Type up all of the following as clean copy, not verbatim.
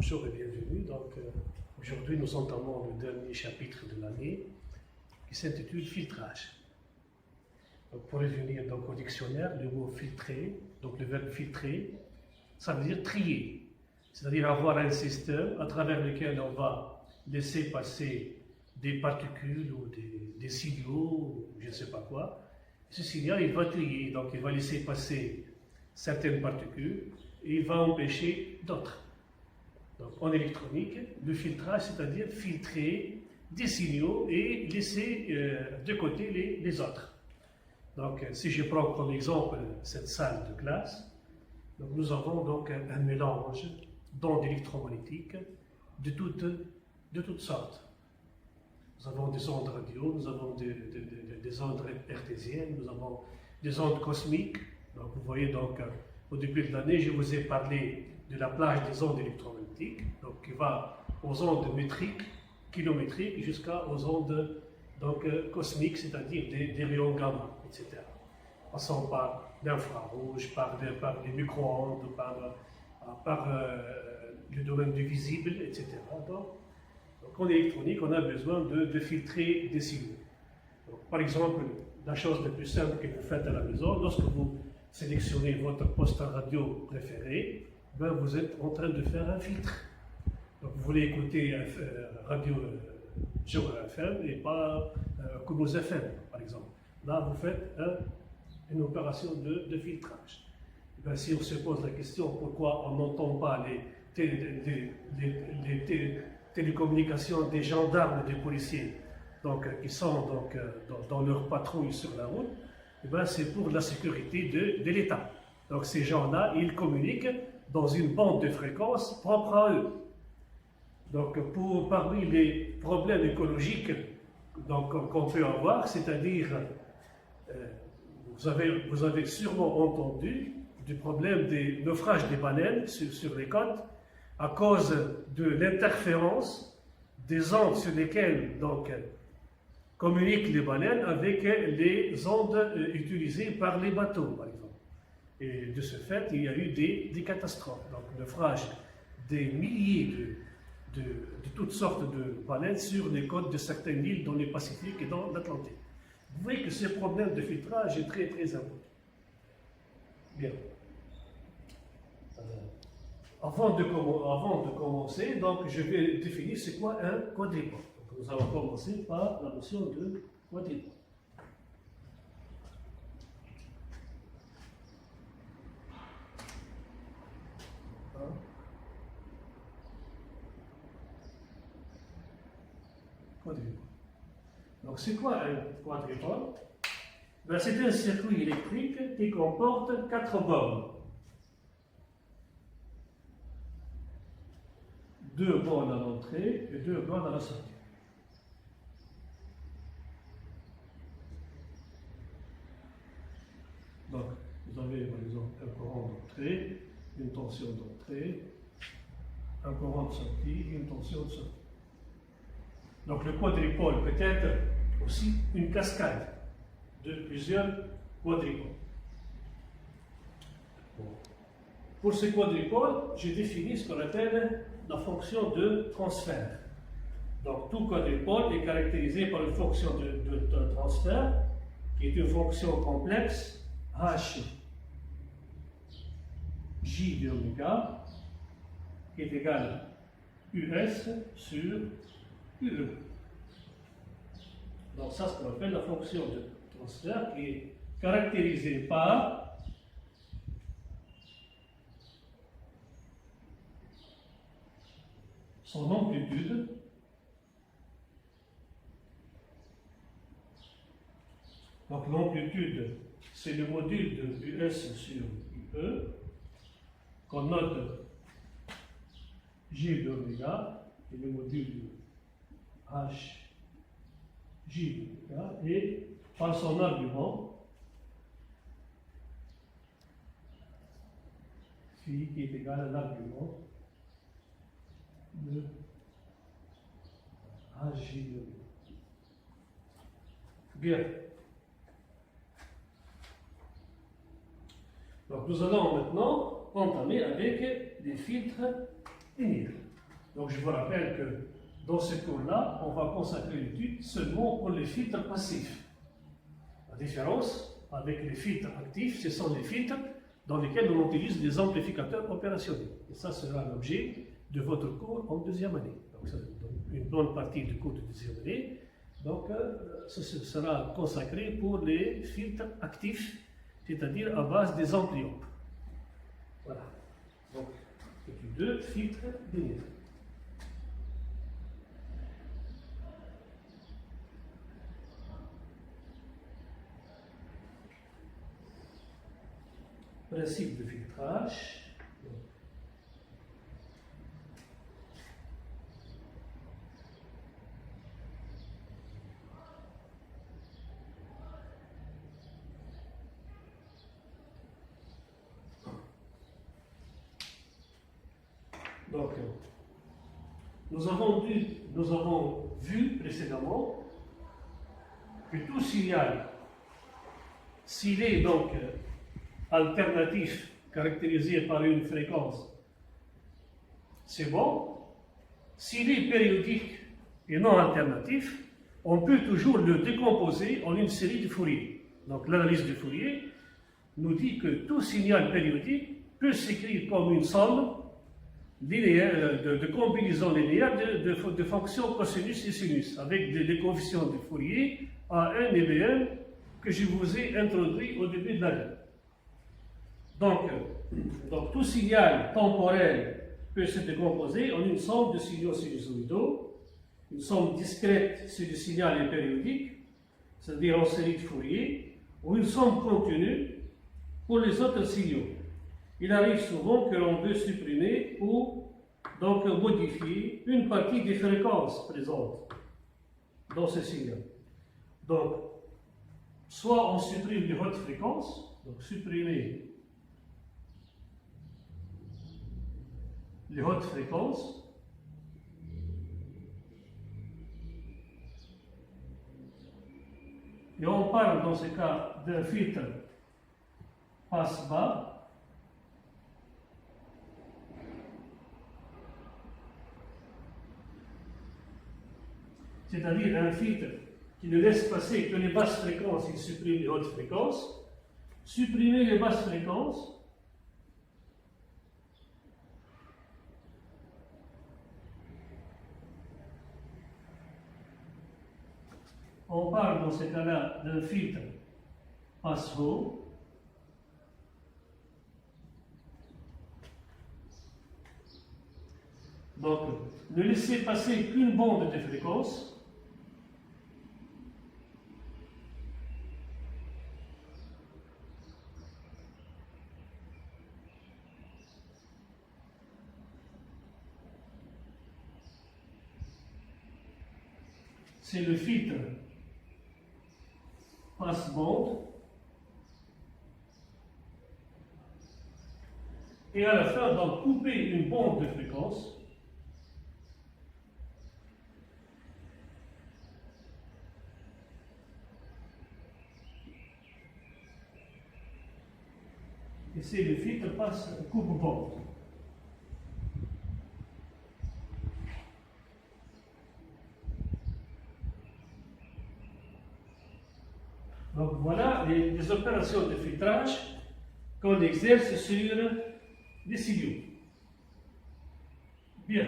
Bonjour et bienvenue. Aujourd'hui, nous entamons le dernier chapitre de l'année qui s'intitule filtrage. Pour revenir au dictionnaire, le mot filtrer, donc le verbe filtrer, ça veut dire trier, c'est-à-dire avoir un système à travers lequel on va laisser passer des particules ou des signaux, ou je ne sais pas quoi. Ce signal, il va trier, donc il va laisser passer certaines particules et il va empêcher d'autres. Donc, en électronique, le filtrage, c'est-à-dire filtrer des signaux et laisser de côté les autres. Donc, si je prends comme exemple cette salle de classe, donc nous avons donc un mélange d'ondes électromagnétiques de toutes sortes. Nous avons des ondes radio, nous avons des ondes hertziennes, nous avons des ondes cosmiques. Donc, vous voyez, donc, au début de l'année, je vous ai parlé de la plage des ondes électromagnétiques, donc qui va aux ondes métriques, kilométriques, jusqu'aux ondes cosmiques, c'est-à-dire des rayons gamma, etc. Passant par l'infrarouge, par les micro-ondes, par le domaine du visible, etc. Donc, en électronique, on a besoin de filtrer des signaux. Donc, par exemple, la chose la plus simple que vous faites à la maison, lorsque vous sélectionnez votre poste radio préféré, ben vous êtes en train de faire un filtre. Donc vous voulez écouter radio Jour FM et pas Cumulus FM, par exemple. Là, vous faites une opération de filtrage. Ben, si on se pose la question pourquoi on n'entend pas les télécommunications des gendarmes et des policiers qui sont dans leur patrouille sur la route, ben, c'est pour la sécurité de l'État. Donc ces gens-là, ils communiquent dans une bande de fréquence propre à eux. Donc parmi les problèmes écologiques qu'on peut avoir, c'est-à-dire, vous avez sûrement entendu du problème des naufrages des baleines sur les côtes à cause de l'interférence des ondes sur lesquelles communiquent les baleines avec les ondes utilisées par les bateaux, par exemple. Et de ce fait, il y a eu des catastrophes. Donc, le naufrage des milliers de toutes sortes de baleines sur les côtes de certaines îles dans le Pacifique et dans l'Atlantique. Vous voyez que ce problème de filtrage est très, très important. Bien. Avant de commencer, donc, je vais définir c'est quoi un quadripôle. Nous allons commencer par la notion de quadripôle. Quadripôle. Donc, c'est quoi un quadripôle? Ben, c'est un circuit électrique qui comporte 4 bornes. 2 bornes à l'entrée et 2 bornes à la sortie. Donc, vous avez par exemple un courant d'entrée, une tension d'entrée, un courant de sortie et une tension de sortie. Donc, le quadripôle peut être aussi une cascade de plusieurs quadripoles. Bon. Pour ce quadripôle, j'ai défini ce qu'on appelle la fonction de transfert. Donc, tout quadripôle est caractérisé par une fonction de transfert qui est une fonction complexe H J de oméga qui est égale à US sur UE. Donc, ça, c'est ce qu'on appelle la fonction de transfert qui est caractérisée par son amplitude donc l'amplitude c'est le module de US sur UE qu'on note J de oméga et le module H J de oméga et par son argument phi qui est égal à l'argument de HJ de oméga. Bien. Donc nous allons maintenant entamer avec des filtres linéaires. Donc je vous rappelle que dans ce cours-là, on va consacrer l'étude seulement pour les filtres passifs. La différence avec les filtres actifs, ce sont les filtres dans lesquels on utilise des amplificateurs opérationnels. Et ça sera l'objet de votre cours en deuxième année. Donc, une bonne partie du cours de deuxième année. Donc, ce sera consacré pour les filtres actifs, c'est-à-dire à base des ampliopes. Voilà. Donc, étude 2, filtres linéaires. Principe de filtrage. Donc, nous avons vu précédemment que tout signal, s'il est donc alternatif, caractérisé par une fréquence, c'est bon. S'il est périodique et non alternatif, on peut toujours le décomposer en une série de Fourier. Donc l'analyse de Fourier nous dit que tout signal périodique peut s'écrire comme une somme linéaire, de combinaison linéaire de fonctions cosinus et sinus, avec des coefficients de Fourier A1 et B1 que je vous ai introduits au début de l'année. Donc, tout signal temporel peut se décomposer en une somme de signaux sinusoïdaux, une somme discrète si le signal est périodique, c'est-à-dire en série de Fourier, ou une somme continue pour les autres signaux. Il arrive souvent que l'on veut supprimer ou donc modifier une partie des fréquences présentes dans ce signal. Donc, soit on supprime les hautes fréquences, donc supprimer les hautes fréquences, et on parle dans ce cas d'un filtre passe-bas, c'est-à-dire un filtre qui ne laisse passer que les basses fréquences, il supprime les hautes fréquences. Supprimer les basses fréquences, on parle dans ce cas-là d'un filtre passe-haut. Donc, ne laissez passer qu'une bande de fréquences. C'est le filtre passe-bande. Et à la fin, donc, couper une bande de fréquence. Et c'est le filtre coupe-bande. Donc voilà les opérations de filtrage qu'on exerce sur les signaux. Bien.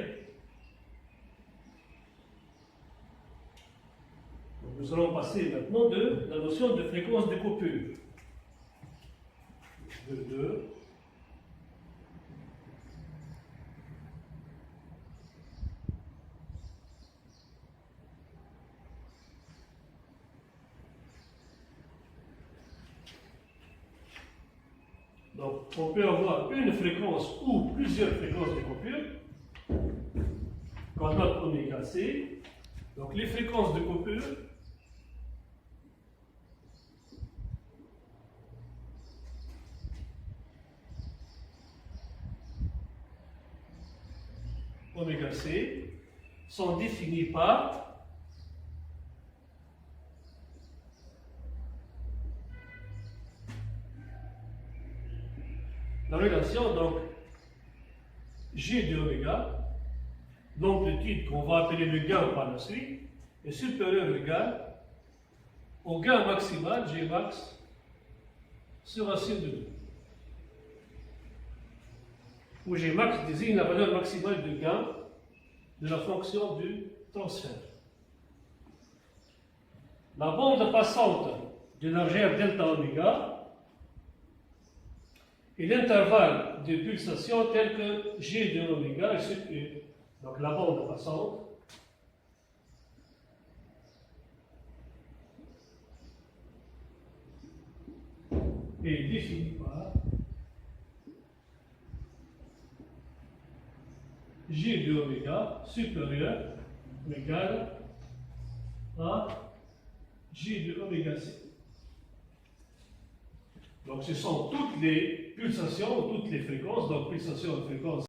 Donc nous allons passer maintenant de la notion de fréquence de coupure. De 2. Donc, on peut avoir une fréquence ou plusieurs fréquences de coupure qu'on note oméga C. Donc, les fréquences de coupure oméga C sont définies par la relation donc G de oméga l'amplitude qu'on va appeler le gain par la suite est supérieure ou égale au gain maximal G max sur racine de 2. Où G max désigne la valeur maximale de gain de la fonction du transfert. La bande passante de largeur delta oméga et l'intervalle de pulsation tel que G de oméga est sur U. Donc la bande passante est définie par G de oméga supérieur ou égal à G de oméga C. Donc ce sont toutes les pulsations, toutes les fréquences, donc pulsation et fréquence